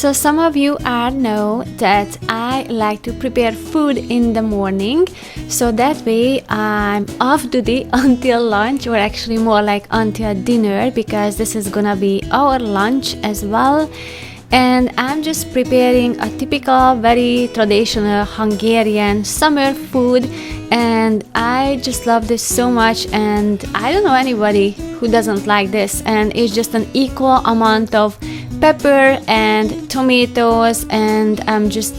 So some of you know that I like to prepare food in the morning, so that way I'm off duty until lunch, or actually more like until dinner, because this is gonna be our lunch as well. And I'm just preparing a typical, very traditional Hungarian summer food, and I just love this so much, and I don't know anybody who doesn't like this. And it's just an equal amount of pepper and tomatoes, and I'm just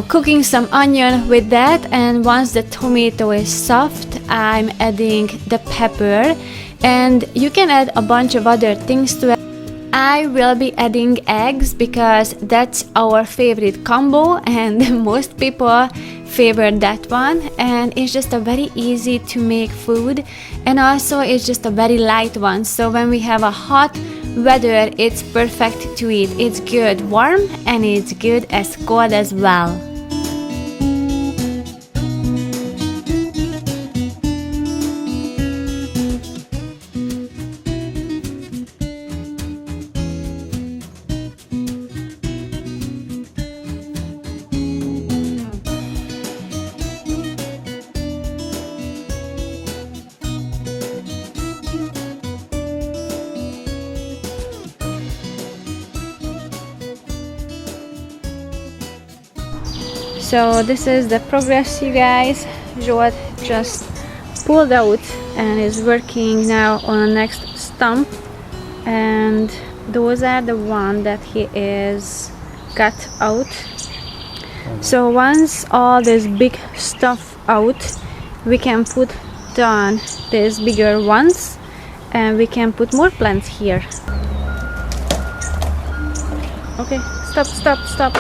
cooking some onion with that. And once the tomato is soft, I'm adding the pepper, and you can add a bunch of other things to it. I will be adding eggs because that's our favorite combo, and most people favor that one. And it's just a very easy to make food, and also it's just a very light one, so when we have a hot weather, it's perfect to eat. It's good warm and it's good as cold as well. So this is the progress, you guys. Zsolt just pulled out and is working now on the next stump, and those are the one that he is cut out. So once all this big stuff out, we can put down these bigger ones, and we can put more plants here. Okay, stop.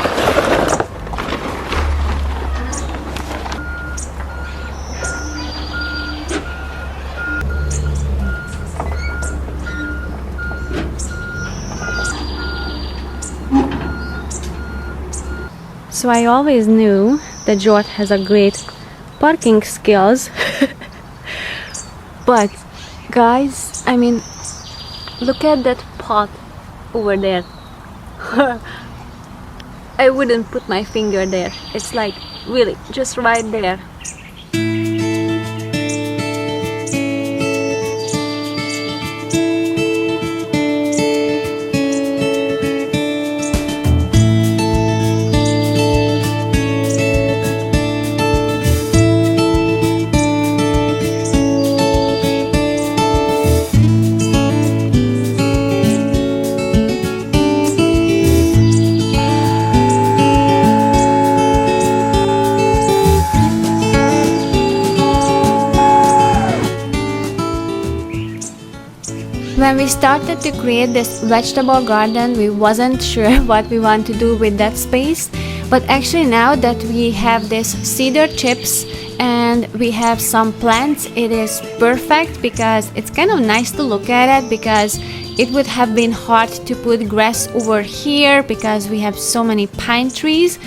So I always knew that Zsolt has a great parking skills. But guys, I mean, look at that pot over there. I wouldn't put my finger there. It's like really just right there. When we started to create this vegetable garden, we wasn't sure what we want to do with that space. But actually now that we have this cedar chips and we have some plants, it is perfect, because it's kind of nice to look at it, because it would have been hard to put grass over here because we have so many pine trees.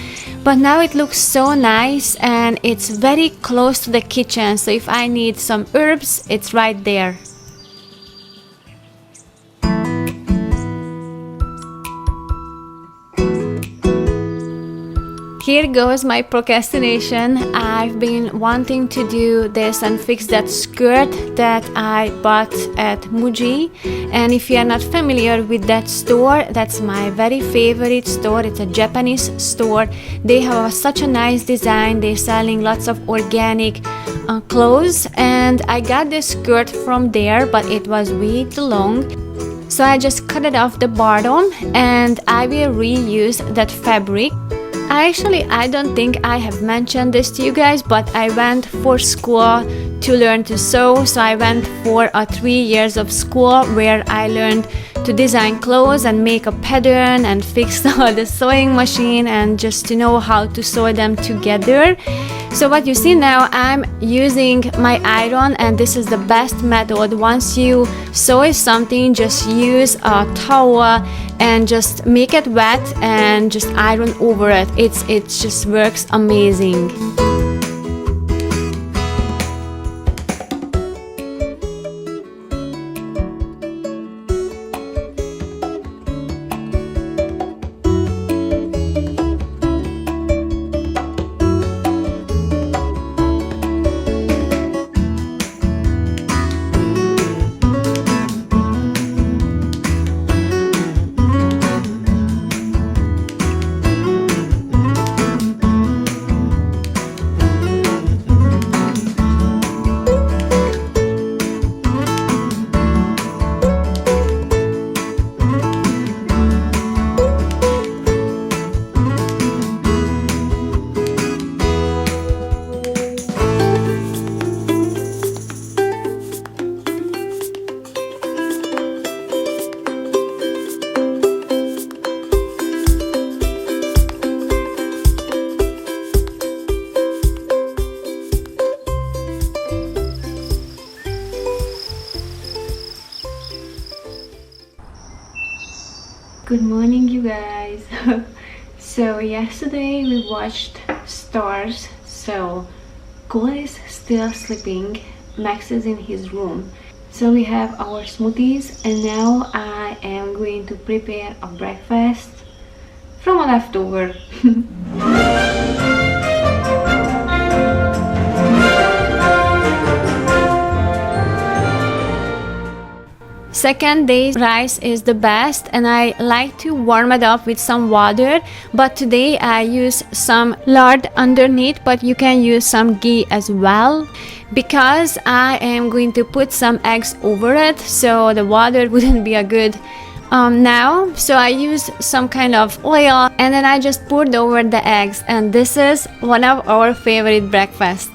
But now it looks so nice, and it's very close to the kitchen, so if I need some herbs, it's right there. Here goes my procrastination. I've been wanting to do this and fix that skirt that I bought at Muji. And if you are not familiar with that store, that's my very favorite store. It's a Japanese store. They have such a nice design. They're selling lots of organic clothes. And I got this skirt from there, but it was way too long. So I just cut it off the bottom, and I will reuse that fabric. I don't think I have mentioned this to you guys, but I went for school to learn to sew. So I went for 3 years of school where I learned to design clothes and make a pattern and fix the sewing machine, and just to know how to sew them together. So what you see now, I'm using my iron, and this is the best method. Once you sew something, just use a towel and just make it wet and just iron over it. It just works amazing. Good morning, you guys. So yesterday we watched stars. So Cole is still sleeping. Max is in his room. So we have our smoothies, and now I am going to prepare a breakfast from a leftover. Second day rice is the best, and I like to warm it up with some water, but today I use some lard underneath, but you can use some ghee as well, because I am going to put some eggs over it, so the water wouldn't be a good now. So I use some kind of oil, and then I just poured over the eggs, and this is one of our favorite breakfasts.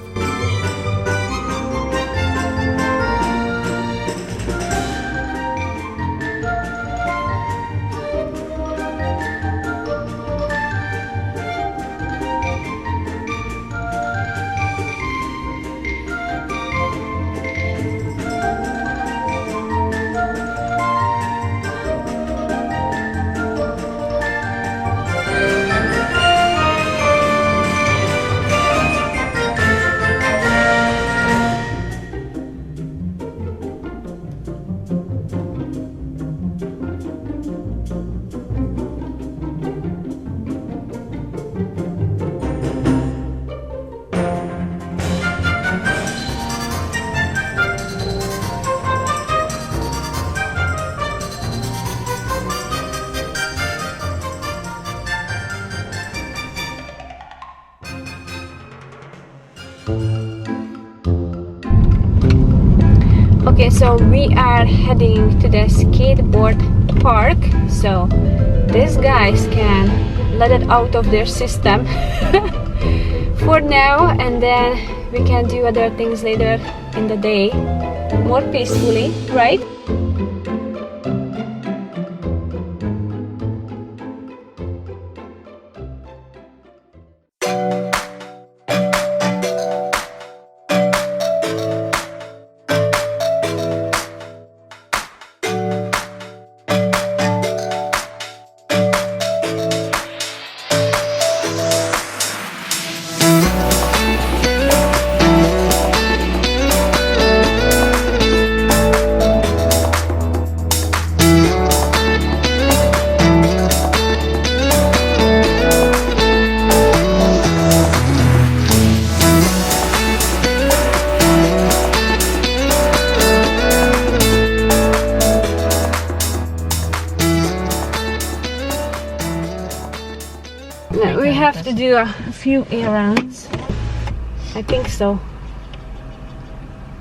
Okay, so we are heading to the skateboard park, so these guys can let it out of their system for now, and then we can do other things later in the day more peacefully, right? No, we have to do a few errands. I think so.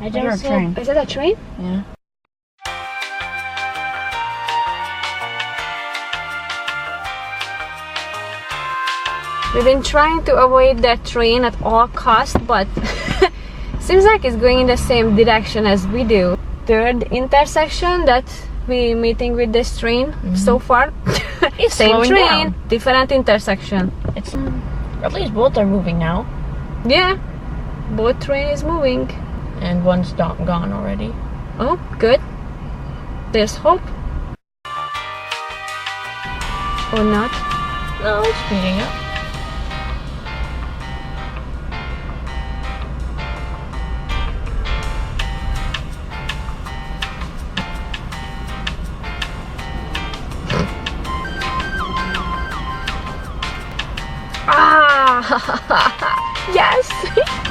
I just saw, train. Is it a train? Yeah. We've been trying to avoid that train at all costs, but seems like it's going in the same direction as we do. Third intersection that we're meeting with this train so far. It's same train, down. different intersection. It's at least both are moving now, Yeah, both train is moving. and one's gone already. Oh, good. There's hope. Or not. No, it's speeding up. Yes!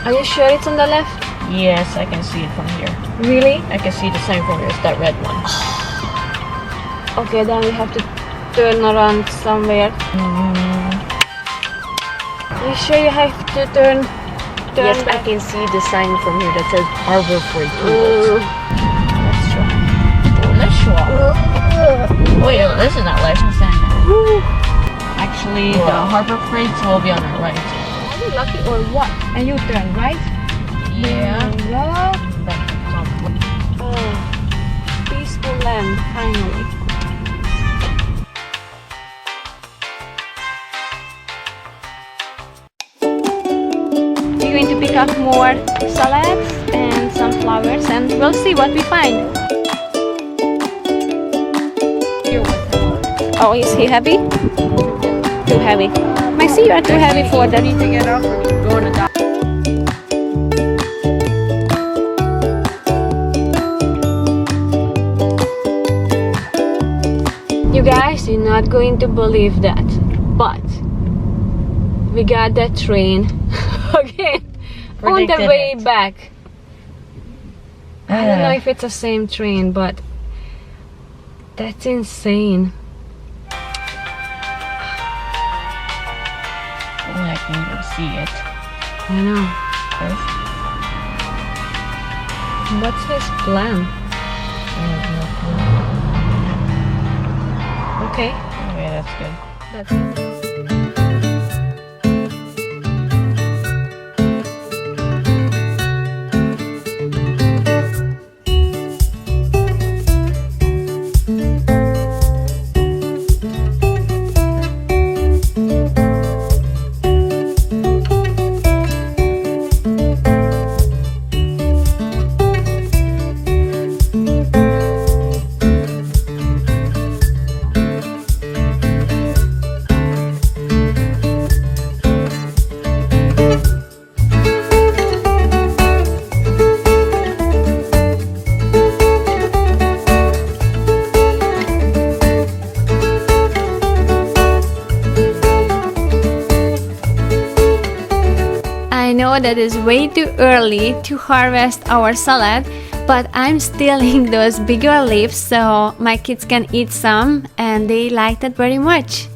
Are you sure it's on the left? Yes, I can see it from here. Really? I can see the sign from here. It's that red one. Okay, then we have to turn around somewhere. Are you sure you have to turn Yes, I can see the sign from here that says Harbor Freight. Let's try. Let's try. Wait, no, this is not left. Actually, the Harbor Freight will be on our right. Are you lucky or what? And you turn right? Yeah. Oh, peaceful land, finally. We're going to pick up more salads and some flowers, and we'll see what we find. Oh, is he heavy? Too heavy. Maxie, you are too heavy for that. Need to get up or go on a diet. You guys, you're not going to believe that, but we got that train again on the way back. I don't know if it's the same train, but that's insane. I can even see it. I know. What's his plan? Okay. Okay, that's good. That's good. I know that is way too early to harvest our salad, but I'm stealing those bigger leaves so my kids can eat some, and they like that very much.